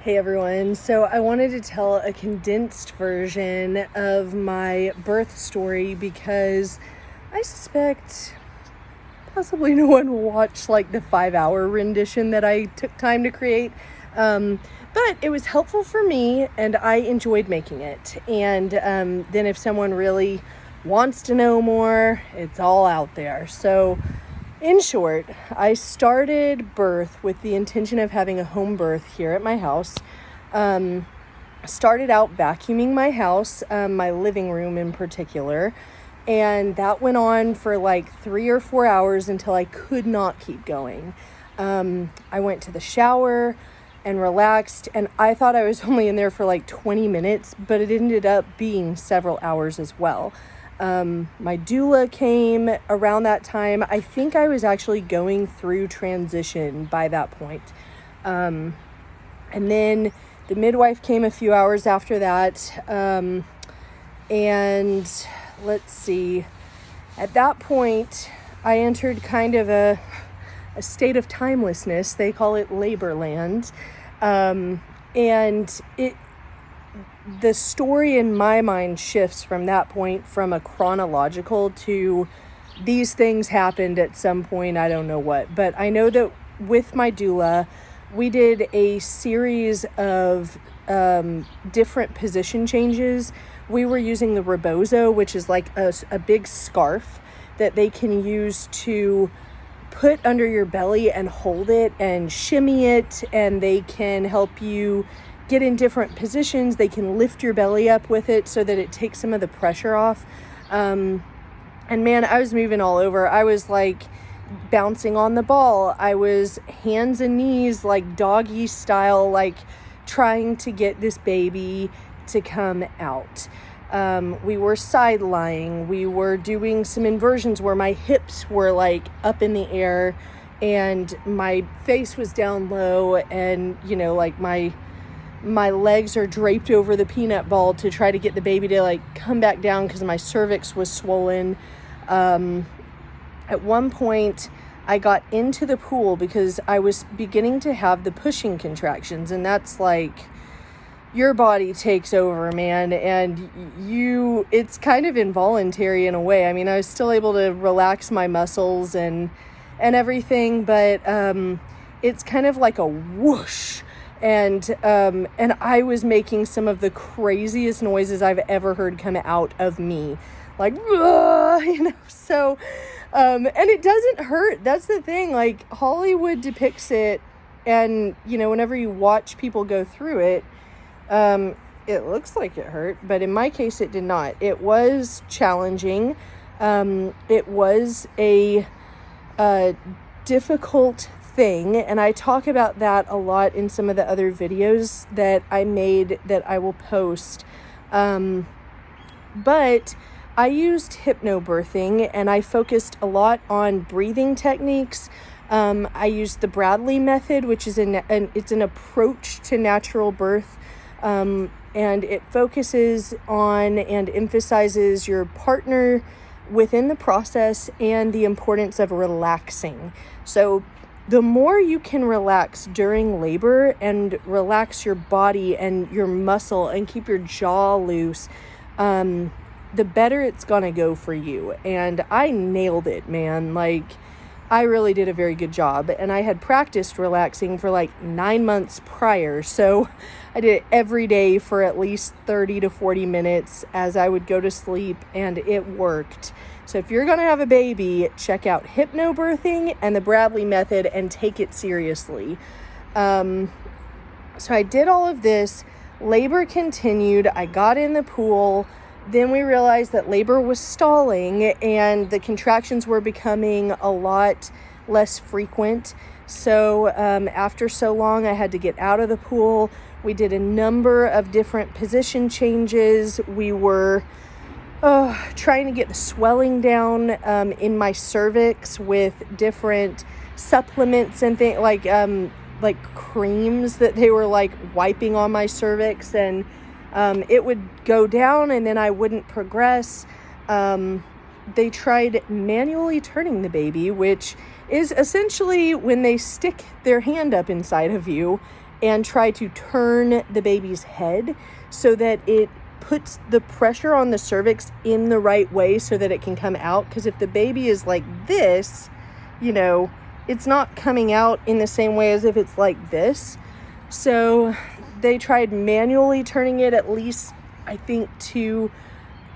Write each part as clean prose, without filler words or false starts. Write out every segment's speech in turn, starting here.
Hey everyone, so I wanted to tell a condensed version of my birth story because I suspect possibly no one will watch like the 5-hour rendition that I took time to create. But it was helpful for me and I enjoyed making it. And then if someone really wants to know more, it's all out there. So in short, I started birth with the intention of having a home birth here at my house. Started out vacuuming my house, my living room in particular, and that went on for like 3 or 4 hours until I could not keep going. I went to the shower and relaxed, and I thought I was only in there for like 20 minutes, but it ended up being several hours as well. My doula came around that time. I think I was actually going through transition by that point. And then the midwife came a few hours after that. And let's see, at that point, I entered kind of a state of timelessness. They call it labor land. And the story in my mind shifts from that point from a chronological to these things happened at some point, I don't know what. But I know that with my doula, we did a series of different position changes. We were using the rebozo, which is like a big scarf that they can use to put under your belly and hold it and shimmy it, and they can help you get in different positions. They can lift your belly up with it so that it takes some of the pressure off. And man, I was moving all over. I was like bouncing on the ball. I was hands and knees, like doggy style, like trying to get this baby to come out. We were side lying. We were doing some inversions where my hips were like up in the air and my face was down low, and like my legs are draped over the peanut ball to try to get the baby to like come back down because my cervix was swollen. At one point I got into the pool because I was beginning to have the pushing contractions, and that's like your body takes over, man, and it's kind of involuntary in a way. I mean, I was still able to relax my muscles and everything, but it's kind of like a whoosh. And I was making some of the craziest noises I've ever heard come out of me. Like, so, and it doesn't hurt. That's the thing. Like, Hollywood depicts it, and, whenever you watch people go through it, it looks like it hurt, but in my case, it did not. It was challenging. It was a difficult thing, and I talk about that a lot in some of the other videos that I made that I will post. But I used hypnobirthing, and I focused a lot on breathing techniques. I used the Bradley method, which is it's an approach to natural birth, and it focuses on and emphasizes your partner within the process and the importance of relaxing. So the more you can relax during labor and relax your body and your muscle and keep your jaw loose, the better it's gonna go for you. And I nailed it, man. Like, I really did a very good job. And I had practiced relaxing for like 9 months prior. So I did it every day for at least 30 to 40 minutes as I would go to sleep, and it worked. So if you're going to have a baby, check out hypnobirthing and the Bradley method and take it seriously. So I did all of this. Labor continued. I got in the pool. Then we realized that labor was stalling and the contractions were becoming a lot less frequent. So after so long, I had to get out of the pool. We did a number of different position changes. We were trying to get the swelling down in my cervix with different supplements and things like creams that they were like wiping on my cervix, and it would go down and then I wouldn't progress. They tried manually turning the baby, which is essentially when they stick their hand up inside of you and try to turn the baby's head so that it puts the pressure on the cervix in the right way so that it can come out. Because if the baby is like this, it's not coming out in the same way as if it's like this. So they tried manually turning it at least, I think, 2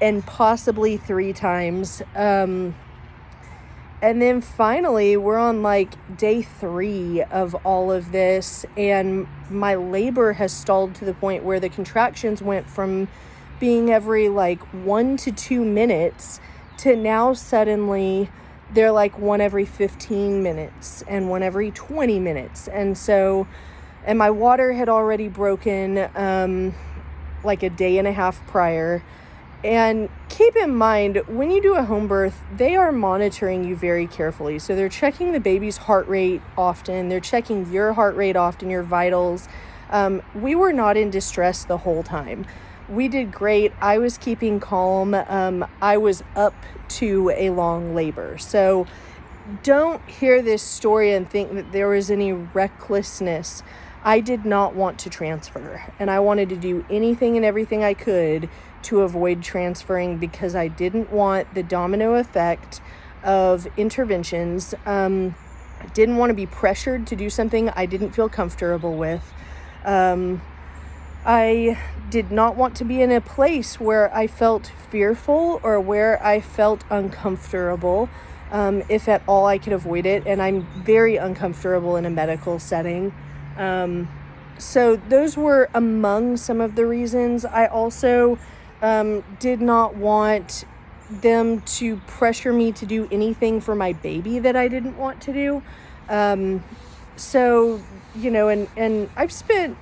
and possibly 3 times. And then finally, we're on like day 3 of all of this, and my labor has stalled to the point where the contractions went from being every like 1 to 2 minutes to now suddenly they're like 1 every 15 minutes and 1 every 20 minutes. And my water had already broken like a day and a half prior. And keep in mind, when you do a home birth, they are monitoring you very carefully. So they're checking the baby's heart rate often. They're checking your heart rate often, your vitals. We were not in distress the whole time. We did great. I was keeping calm. I was up to a long labor. So don't hear this story and think that there was any recklessness. I did not want to transfer, and I wanted to do anything and everything I could to avoid transferring because I didn't want the domino effect of interventions. I didn't want to be pressured to do something I didn't feel comfortable with. I did not want to be in a place where I felt fearful or where I felt uncomfortable, if at all I could avoid it. And I'm very uncomfortable in a medical setting. So those were among some of the reasons. I also did not want them to pressure me to do anything for my baby that I didn't want to do. And I've spent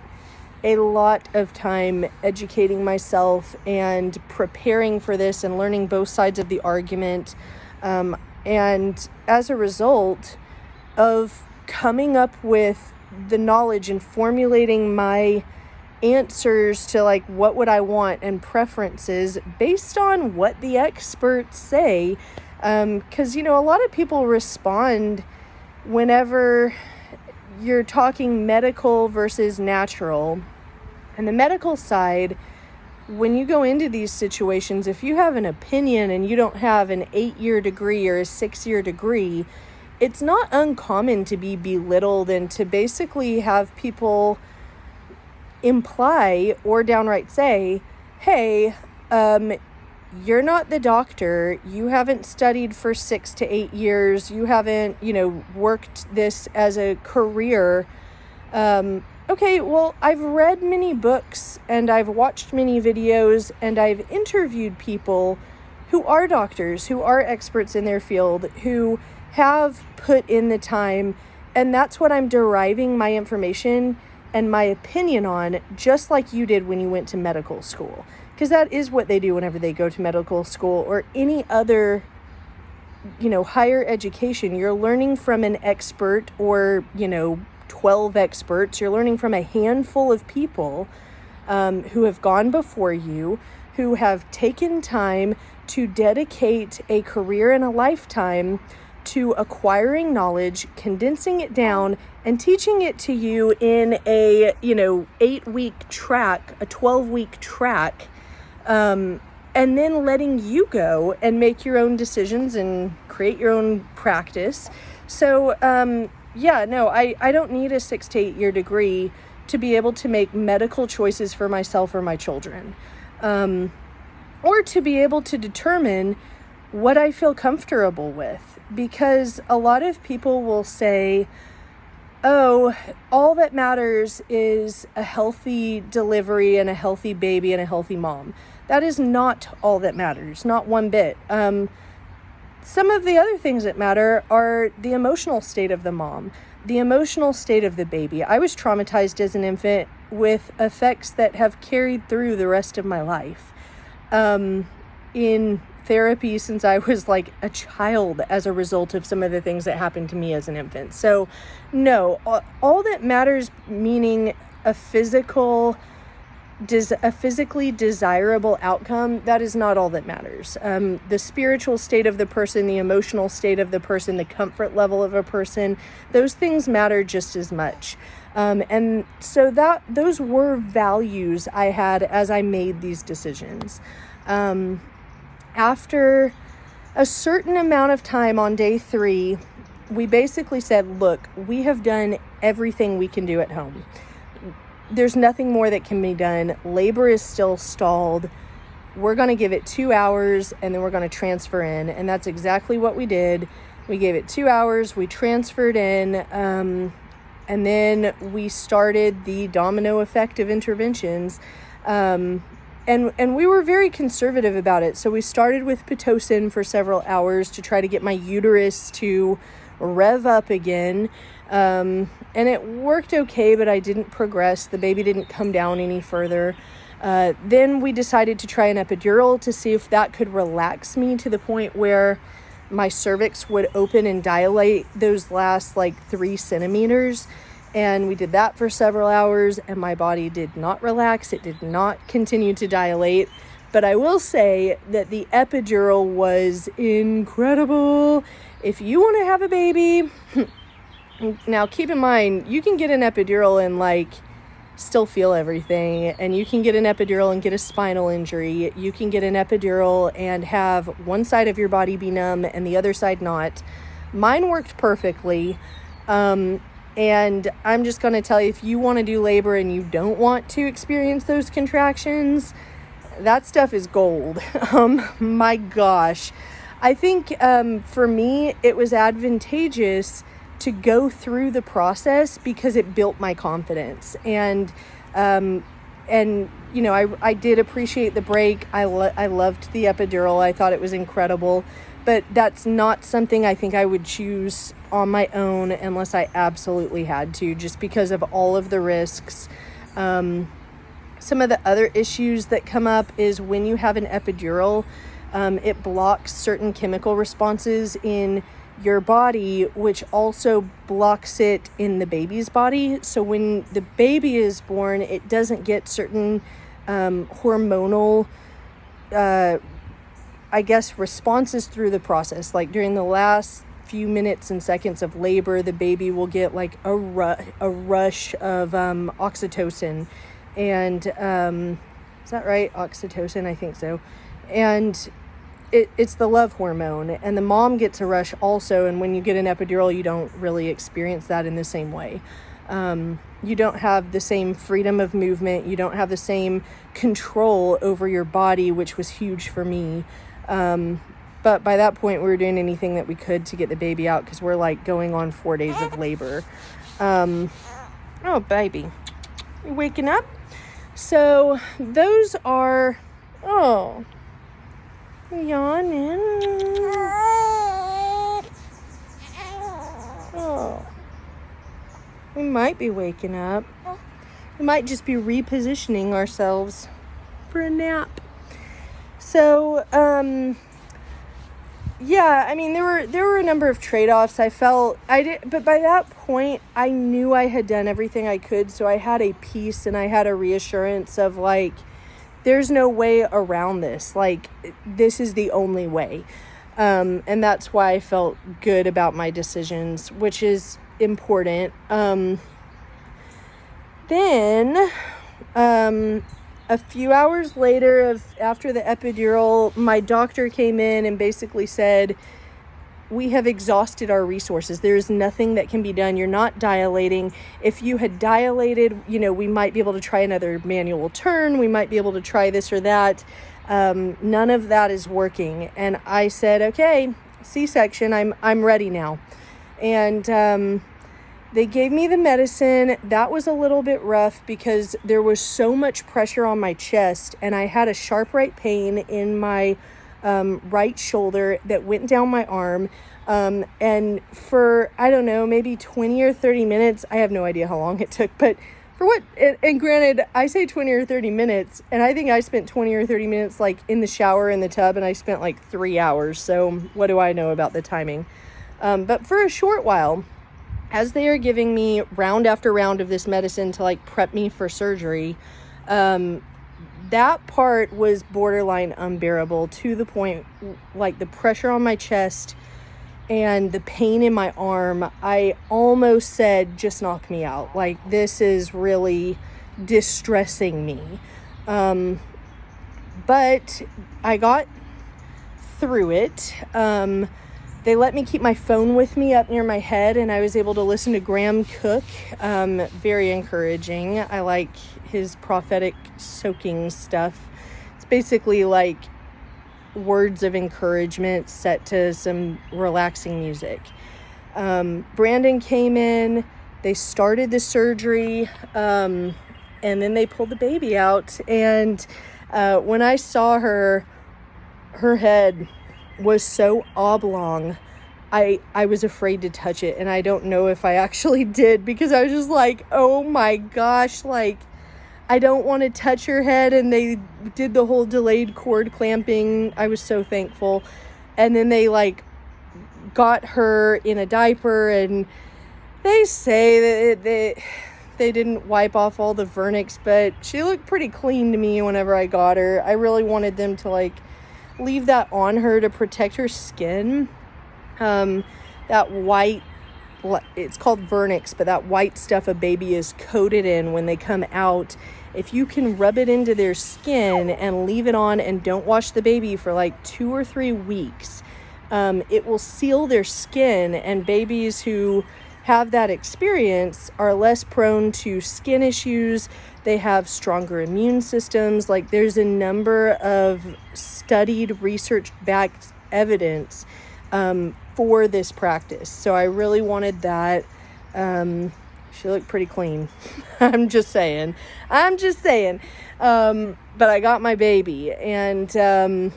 a lot of time educating myself and preparing for this and learning both sides of the argument. And as a result of coming up with the knowledge and formulating my answers to like what would I want and preferences based on what the experts say, because a lot of people respond whenever you're talking medical versus natural. And the medical side, when you go into these situations, if you have an opinion and you don't have an 8-year degree or a 6-year degree, it's not uncommon to be belittled and to basically have people imply or downright say, hey, you're not the doctor. You haven't studied for 6 to 8 years. You haven't, worked this as a career. Okay, well, I've read many books and I've watched many videos and I've interviewed people who are doctors, who are experts in their field, who have put in the time, and that's what I'm deriving my information and my opinion on, just like you did when you went to medical school. Because that is what they do whenever they go to medical school or any other, higher education. You're learning from an expert or, 12 experts. You're learning from a handful of people who have gone before you, who have taken time to dedicate a career and a lifetime to acquiring knowledge, condensing it down, and teaching it to you in a, 8-week track, a 12-week track, and then letting you go and make your own decisions and create your own practice. So, I don't need a 6 to 8 year degree to be able to make medical choices for myself or my children, or to be able to determine what I feel comfortable with, because a lot of people will say, oh, all that matters is a healthy delivery and a healthy baby and a healthy mom. That is not all that matters, not one bit. Some of the other things that matter are the emotional state of the mom, the emotional state of the baby. I was traumatized as an infant with effects that have carried through the rest of my life. In therapy since I was like a child as a result of some of the things that happened to me as an infant. So no, all that matters, meaning a physical a physically desirable outcome, that is not all that matters. The spiritual state of the person, the emotional state of the person, the comfort level of a person, those things matter just as much. And so those were values I had as I made these decisions. After a certain amount of time on day 3, we basically said, look, we have done everything we can do at home. There's nothing more that can be done. Labor is still stalled. We're going to give it 2 hours and then we're going to transfer in. And that's exactly what we did. We gave it 2 hours. We transferred in. And then we started the domino effect of interventions. And we were very conservative about it. So we started with Pitocin for several hours to try to get my uterus to rev up again. And it worked okay, but I didn't progress. The baby didn't come down any further. Then we decided to try an epidural to see if that could relax me to the point where my cervix would open and dilate those last 3 centimeters. And we did that for several hours and my body did not relax. It did not continue to dilate. But I will say that the epidural was incredible. If you want to have a baby, now keep in mind, you can get an epidural and still feel everything. And you can get an epidural and get a spinal injury. You can get an epidural and have one side of your body be numb and the other side not. Mine worked perfectly. And I'm just going to tell you, if you want to do labor and you don't want to experience those contractions, that stuff is gold. My gosh. I think for me, it was advantageous to go through the process because it built my confidence. And you know, I did appreciate the break. I loved the epidural. I thought it was incredible. But that's not something I think I would choose on my own unless I absolutely had to, just because of all of the risks. Some of the other issues that come up is when you have an epidural, it blocks certain chemical responses in your body, which also blocks it in the baby's body. So when the baby is born, it doesn't get certain hormonal responses through the process. Like during the last few minutes and seconds of labor, the baby will get a rush of oxytocin. And is that right? Oxytocin, I think so. And it's the love hormone, and the mom gets a rush also. And when you get an epidural, you don't really experience that in the same way. You don't have the same freedom of movement. You don't have the same control over your body, which was huge for me. But by that point, we were doing anything that we could to get the baby out because we're going on 4 days of labor. Oh, baby, you waking up? So those are, yawning. Oh, we might be waking up. We might just be repositioning ourselves for a nap. So, yeah, I mean, there were a number of trade-offs. But by that point, I knew I had done everything I could. So I had a peace and I had a reassurance of there's no way around this. This is the only way. And that's why I felt good about my decisions, which is important. Then, a few hours later after the epidural, my doctor came in and basically said, we have exhausted our resources. There's nothing that can be done. You're not dilating. If you had dilated, we might be able to try another manual turn. We might be able to try this or that. None of that is working. And I said, okay, C-section, I'm ready now. And, they gave me the medicine. That was a little bit rough because there was so much pressure on my chest and I had a sharp right pain in my right shoulder that went down my arm. And for, I don't know, maybe 20 or 30 minutes, I have no idea how long it took, but and granted, I say 20 or 30 minutes, and I think I spent 20 or 30 minutes in the shower in the tub, and I spent 3 hours. So what do I know about the timing? But for a short while, as they are giving me round after round of this medicine to prep me for surgery, That part was borderline unbearable, to the point, like the pressure on my chest and the pain in my arm. I almost said, just knock me out. Like, this is really distressing me. But I got through it. They let me keep my phone with me up near my head, and I was able to listen to Graham Cook. Very encouraging. I like his prophetic soaking stuff. It's basically like words of encouragement set to some relaxing music. Brandon came in, they started the surgery, and then they pulled the baby out. And when I saw her head was so oblong, I was afraid to touch it, and I don't know if I actually did, because I was just like, oh my gosh, like, I don't want to touch her head. And they did the whole delayed cord clamping. I was so thankful. And then they like got her in a diaper, and they say that they didn't wipe off all the vernix, but she looked pretty clean to me whenever I got her. I really wanted them to like leave that on her to protect her skin. That white, it's called vernix, but that white stuff a baby is coated in when they come out, if you can rub it into their skin and leave it on and don't wash the baby for like 2 or 3 weeks, it will seal their skin, and babies who have that experience are less prone to skin issues. They have stronger immune systems. Like, there's a number of studied, research-backed evidence for this practice. So I really wanted that. She looked pretty clean. I'm just saying. But I got my baby, and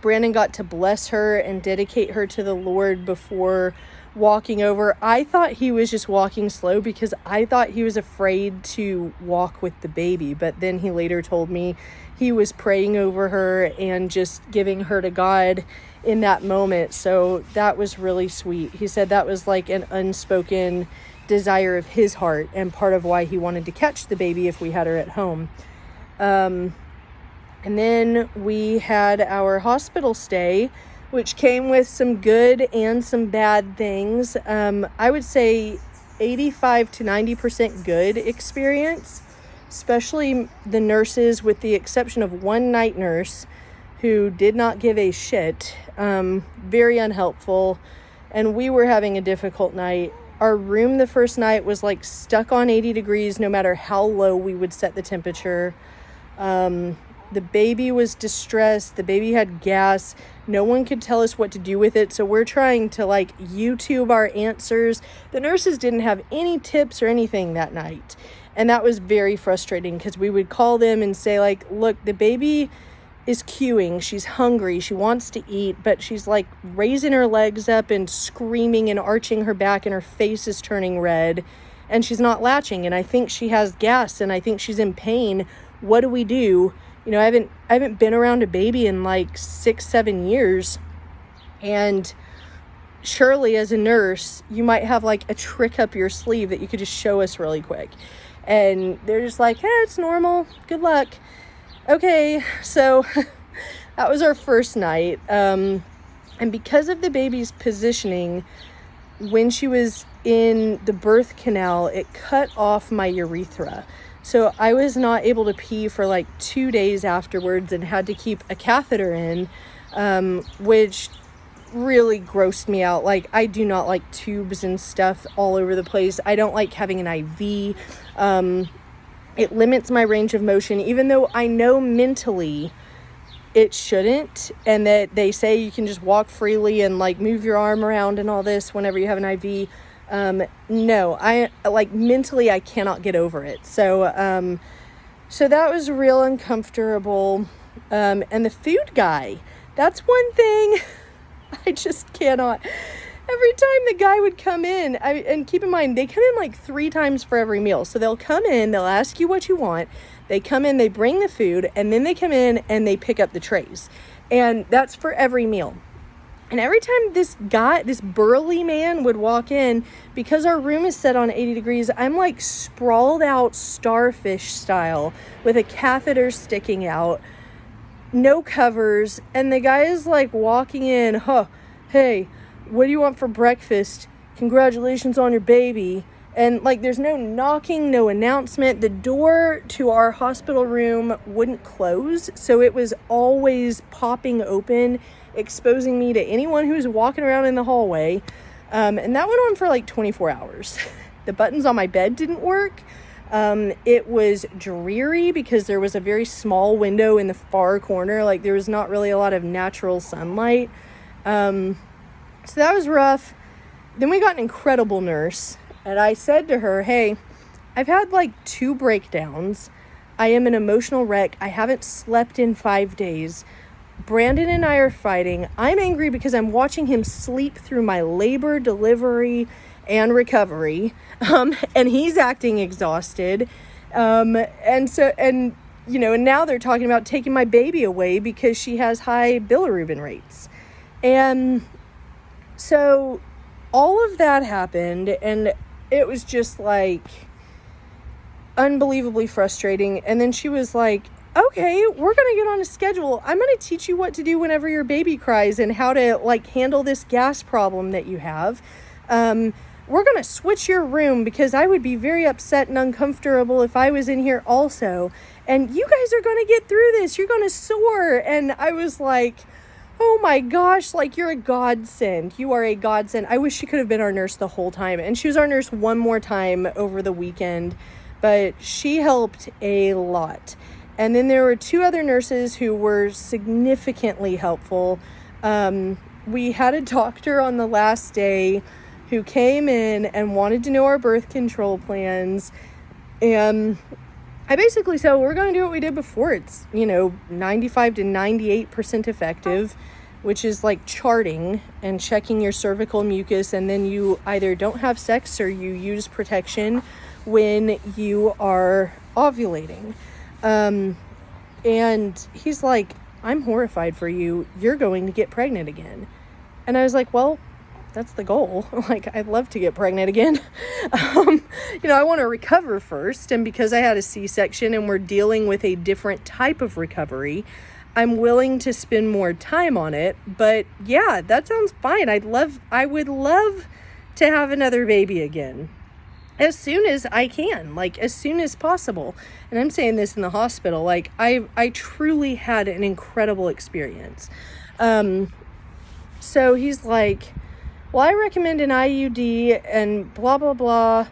Brandon got to bless her and dedicate her to the Lord before walking over. I thought he was just walking slow because I thought he was afraid to walk with the baby. But then he later told me he was praying over her and just giving her to God in that moment. So that was really sweet. He said that was like an unspoken desire of his heart, and part of why he wanted to catch the baby if we had her at home. And then we had our hospital stay, which came with some good and some bad things. I would say 85 to 90% good experience, especially the nurses, with the exception of one night nurse who did not give a shit. Very unhelpful, and we were having a difficult night. Our room the first night was like stuck on 80 degrees no matter how low we would set the temperature. The baby was distressed. The baby had gas. No one could tell us what to do with it. So we're trying to like YouTube our answers. The nurses didn't have any tips or anything that night. And that was very frustrating, because we would call them and say like, look, the baby is queuing. She's hungry. She wants to eat, but she's like raising her legs up and screaming and arching her back, and her face is turning red, and she's not latching. And I think she has gas, and I think she's in pain. What do we do? You know, I haven't been around a baby in like 6-7 years. And surely as a nurse, you might have like a trick up your sleeve that you could just show us really quick. And they're just like, it's normal. Good luck. Okay, so that was our first night. And because of the baby's positioning, when she was in the birth canal, it cut off my urethra. So I was not able to pee for like 2 days afterwards, and had to keep a catheter in, which really grossed me out. Like, I do not like tubes and stuff all over the place. I don't like having an IV. It limits my range of motion, even though I know mentally it shouldn't, and that they say you can just walk freely and like move your arm around and all this whenever you have an IV. No, I like mentally I cannot get over it. So so that was real uncomfortable. And the food guy, that's one thing I just cannot. Every time the guy would come in, and keep in mind, they come in like 3 times for every meal. So they'll come in, they'll ask you what you want. They come in, they bring the food, and then they come in and they pick up the trays. And that's for every meal. And every time this burly man would walk in, because our room is set on 80 degrees, I'm like sprawled out starfish style with a catheter sticking out, no covers. And the guy is like walking in, hey, what do you want for breakfast? Congratulations on your baby. And like, there's no knocking, no announcement. The door to our hospital room wouldn't close, so it was always popping open, exposing me to anyone who was walking around in the hallway. And that went on for like 24 hours. The buttons on my bed didn't work. It was dreary because there was a very small window in the far corner. Like, there was not really a lot of natural sunlight. So that was rough. Then we got an incredible nurse. And I said to her, hey, I've had like 2 breakdowns. I am an emotional wreck. I haven't slept in 5 days. Brandon and I are fighting. I'm angry because I'm watching him sleep through my labor, delivery, and recovery. And he's acting exhausted. And now they're talking about taking my baby away because she has high bilirubin rates. And so all of that happened, and it was just like unbelievably frustrating. And then she was like, okay, we're going to get on a schedule. I'm going to teach you what to do whenever your baby cries and how to like handle this gas problem that you have. We're going to switch your room because I would be very upset and uncomfortable if I was in here also. And you guys are going to get through this. You're going to soar. And I was like, oh my gosh, like, you're a godsend. You are a godsend. I wish she could have been our nurse the whole time. And she was our nurse one more time over the weekend, but she helped a lot. And then there were 2 other nurses who were significantly helpful. We had a doctor on the last day who came in and wanted to know our birth control plans. And I basically said, we're going to do what we did before. It's, 95 to 98% effective, which is like charting and checking your cervical mucus. And then you either don't have sex or you use protection when you are ovulating. And he's like, I'm horrified for you. You're going to get pregnant again. And I was like, well, that's the goal. Like, I'd love to get pregnant again. I want to recover first. And because I had a C-section and we're dealing with a different type of recovery, I'm willing to spend more time on it. But yeah, that sounds fine. I would love to have another baby again as soon as I can, like as soon as possible. And I'm saying this in the hospital. Like, I truly had an incredible experience. So he's like, well, I recommend an IUD and blah, blah, blah.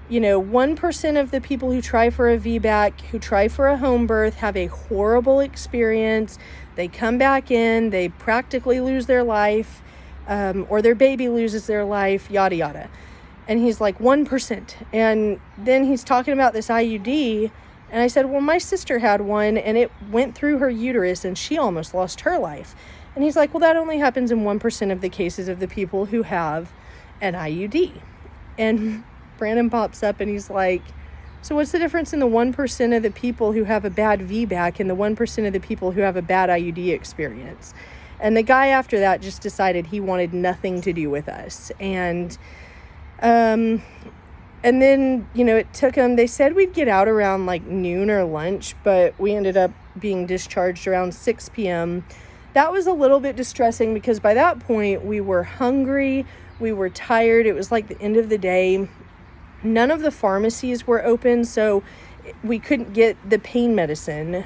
1% of the people who try for a VBAC, who try for a home birth, have a horrible experience. They come back in, they practically lose their life, or their baby loses their life, yada, yada. And he's like, 1%. And then he's talking about this IUD. And I said, well, my sister had one and it went through her uterus and she almost lost her life. And he's like, well, that only happens in 1% of the cases of the people who have an IUD. And Brandon pops up and he's like, so what's the difference in the 1% of the people who have a bad VBAC and the 1% of the people who have a bad IUD experience? And the guy after that just decided he wanted nothing to do with us. And then, it took them, they said we'd get out around like noon or lunch, but we ended up being discharged around 6 p.m. That was a little bit distressing because by that point we were hungry, we were tired. It was like the end of the day. None of the pharmacies were open, so we couldn't get the pain medicine.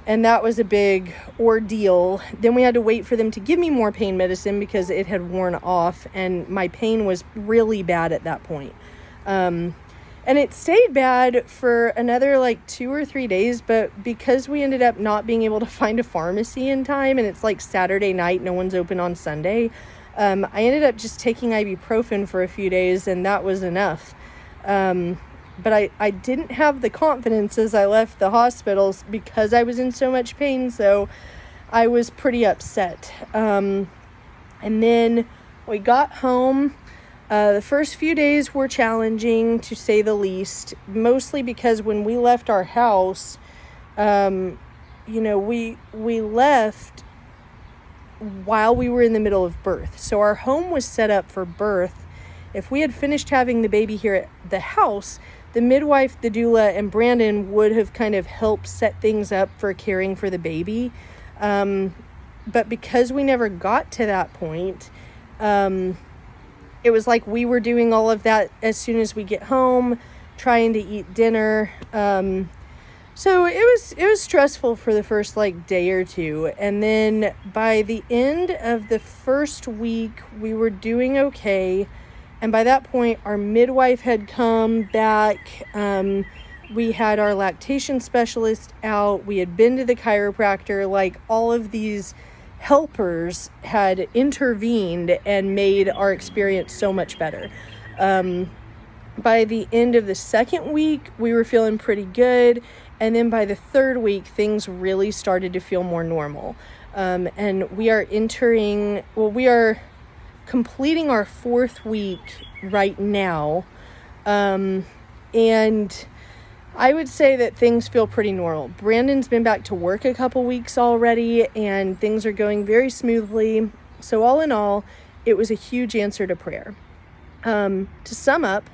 And that was a big ordeal. Then we had to wait for them to give me more pain medicine because it had worn off and my pain was really bad at that point. And it stayed bad for another like 2 or 3 days, but because we ended up not being able to find a pharmacy in time and it's like Saturday night, no one's open on Sunday, I ended up just taking ibuprofen for a few days and that was enough. But I didn't have the confidence as I left the hospitals because I was in so much pain, so I was pretty upset. And then we got home. The first few days were challenging, to say the least, mostly because when we left our house, we left while we were in the middle of birth. So our home was set up for birth. If we had finished having the baby here at the house, the midwife, the doula, and Brandon would have kind of helped set things up for caring for the baby. But because we never got to that point, it was like we were doing all of that as soon as we get home, trying to eat dinner. So it was stressful for the first day or two. And then by the end of the first week, we were doing okay. And by that point, our midwife had come back. We had our lactation specialist out. We had been to the chiropractor. All of these helpers had intervened and made our experience so much better. By the end of the second week, we were feeling pretty good. And then by the third week, things really started to feel more normal. And we are completing our fourth week right now. And I would say that things feel pretty normal. Brandon's been back to work a couple weeks already, and things are going very smoothly. So all in all, it was a huge answer to prayer. To sum up,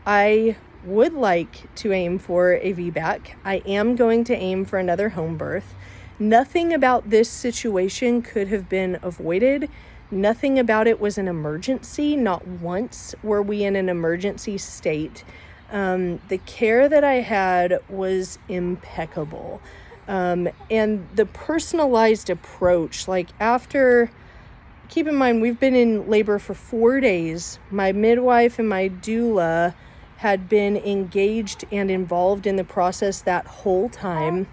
I would like to aim for a VBAC. I am going to aim for another home birth. Nothing about this situation could have been avoided. Nothing about it was an emergency. Not once were we in an emergency state. The care that I had was impeccable. And the personalized approach, keep in mind, we've been in labor for 4 days. My midwife and my doula had been engaged and involved in the process that whole time.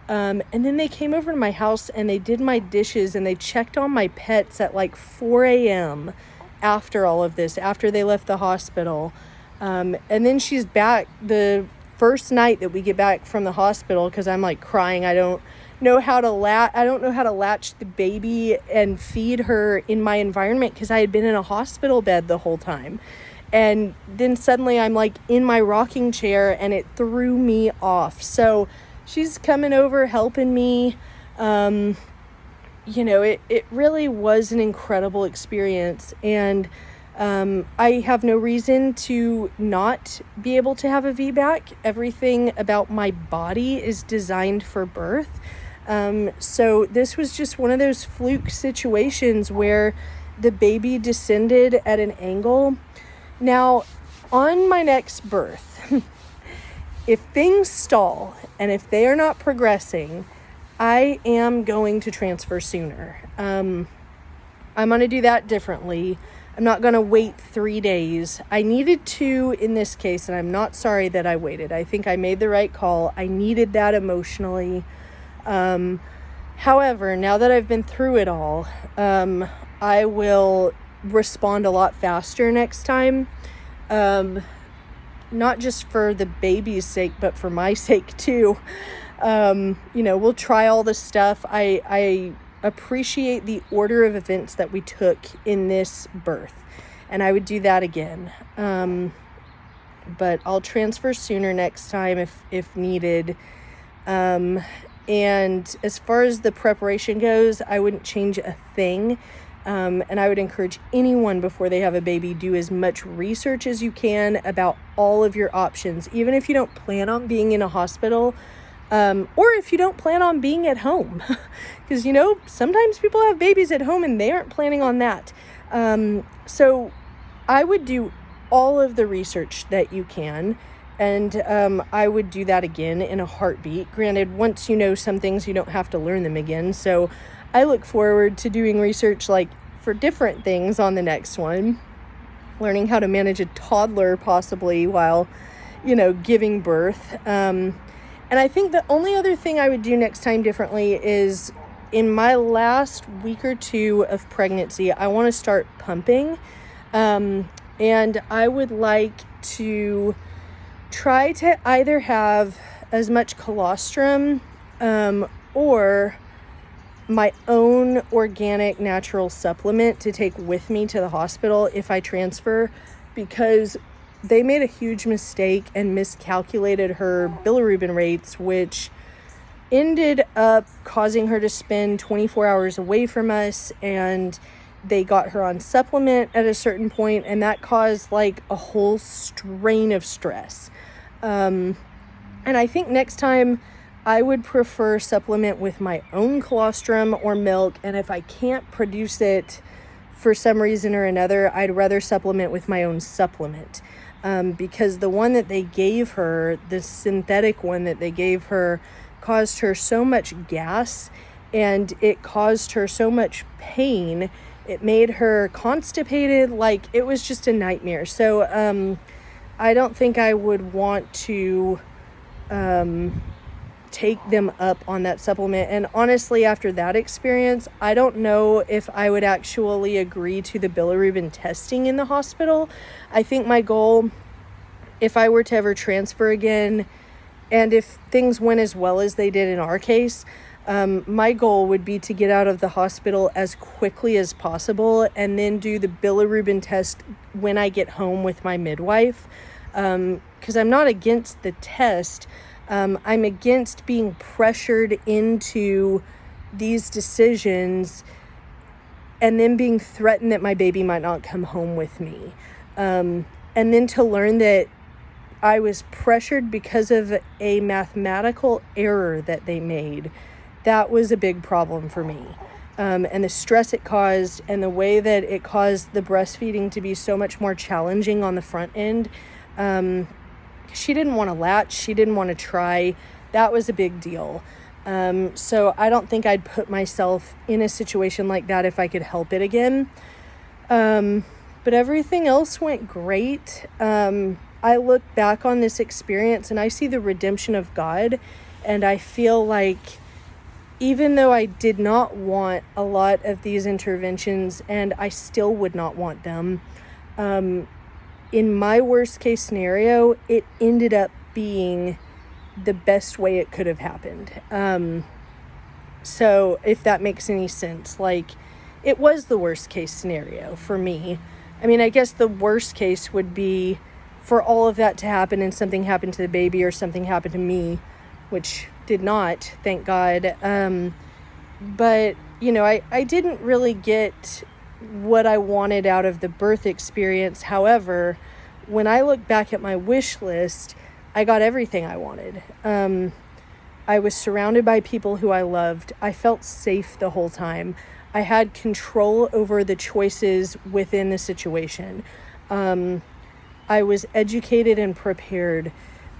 And then they came over to my house and they did my dishes and they checked on my pets at 4 a.m. after all of this, after they left the hospital. And then she's back the first night that we get back from the hospital, because I'm crying. I don't know how to latch the baby and feed her in my environment, because I had been in a hospital bed the whole time. And then suddenly I'm in my rocking chair and it threw me off. So she's coming over, helping me. It really was an incredible experience. And I have no reason to not be able to have a VBAC. Everything about my body is designed for birth. So this was just one of those fluke situations where the baby descended at an angle. Now, on my next birth, if things stall and if they are not progressing, I am going to transfer sooner. I'm going to do that differently. I'm not going to wait 3 days. I needed to in this case, and I'm not sorry that I waited. I think I made the right call. I needed that emotionally. However, now that I've been through it all, I will respond a lot faster next time. Not just for the baby's sake, but for my sake too. We'll try all this stuff. I appreciate the order of events that we took in this birth, and I would do that again. But I'll transfer sooner next time if needed. And as far as the preparation goes, I wouldn't change a thing. And I would encourage anyone before they have a baby, do as much research as you can about all of your options, even if you don't plan on being in a hospital, or if you don't plan on being at home, because, sometimes people have babies at home and they aren't planning on that. So I would do all of the research that you can. And I would do that again in a heartbeat. Granted, once you know some things, you don't have to learn them again. So I look forward to doing research for different things on the next one. Learning how to manage a toddler possibly while, giving birth. And I think the only other thing I would do next time differently is in my last week or two of pregnancy, I want to start pumping. And I would like to try to either have as much colostrum or my own organic natural supplement to take with me to the hospital if I transfer, because they made a huge mistake and miscalculated her bilirubin rates, which ended up causing her to spend 24 hours away from us, and they got her on supplement at a certain point, and that caused like a whole strain of stress. And I think next time I would prefer supplement with my own colostrum or milk, and if I can't produce it for some reason or another, I'd rather supplement with my own supplement. Because the one that they gave her, the synthetic one that they gave her, caused her so much gas, and it caused her so much pain. It made her constipated. Like, it was just a nightmare. So I don't think I would want to take them up on that supplement. And honestly, after that experience, I don't know if I would actually agree to the bilirubin testing in the hospital. I think my goal, if I were to ever transfer again, and if things went as well as they did in our case, my goal would be to get out of the hospital as quickly as possible and then do the bilirubin test when I get home with my midwife. Because I'm not against the test. I'm against being pressured into these decisions and then being threatened that my baby might not come home with me. And then to learn that I was pressured because of a mathematical error that they made. That was a big problem for me. And the stress it caused, and the way that it caused the breastfeeding to be so much more challenging on the front end. She didn't want to latch. She didn't want to try. That was a big deal. So I don't think I'd put myself in a situation like that if I could help it again. But everything else went great. I look back on this experience and I see the redemption of God, and I feel like even though I did not want a lot of these interventions, and I still would not want them, in my worst case scenario, it ended up being the best way it could have happened. So if that makes any sense, like, it was the worst case scenario for me. I mean, I guess the worst case would be for all of that to happen and something happened to the baby or something happened to me, which did not, thank God. But, you know, I didn't really get what I wanted out of the birth experience. However, when I look back at my wish list, I got everything I wanted. I was surrounded by people who I loved. I felt safe the whole time. I had control over the choices within the situation. I was educated and prepared.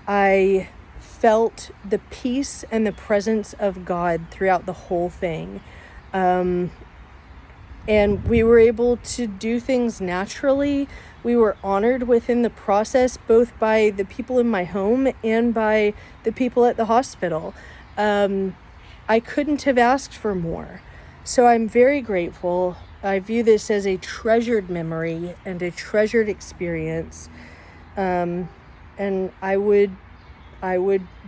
I felt the peace and the presence of God throughout the whole thing. And we were able to do things naturally. We were honored within the process, both by the people in my home and by the people at the hospital. I couldn't have asked for more. So I'm very grateful. I view this as a treasured memory and a treasured experience. And I would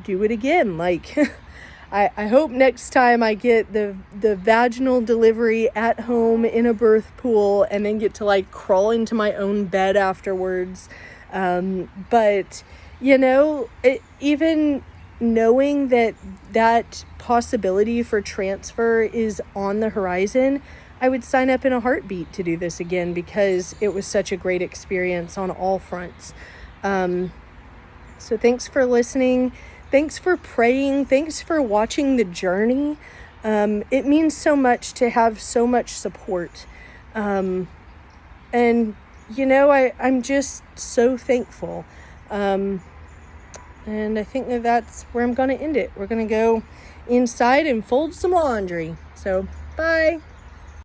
do it again. Like, I hope next time I get the vaginal delivery at home in a birth pool and then get to like crawl into my own bed afterwards. But you know, even knowing that possibility for transfer is on the horizon, I would sign up in a heartbeat to do this again, because it was such a great experience on all fronts. So thanks for listening. Thanks for praying. Thanks for watching the journey. It means so much to have so much support. And, you know, I'm just so thankful. And I think that's where I'm going to end it. We're going to go inside and fold some laundry. So, bye.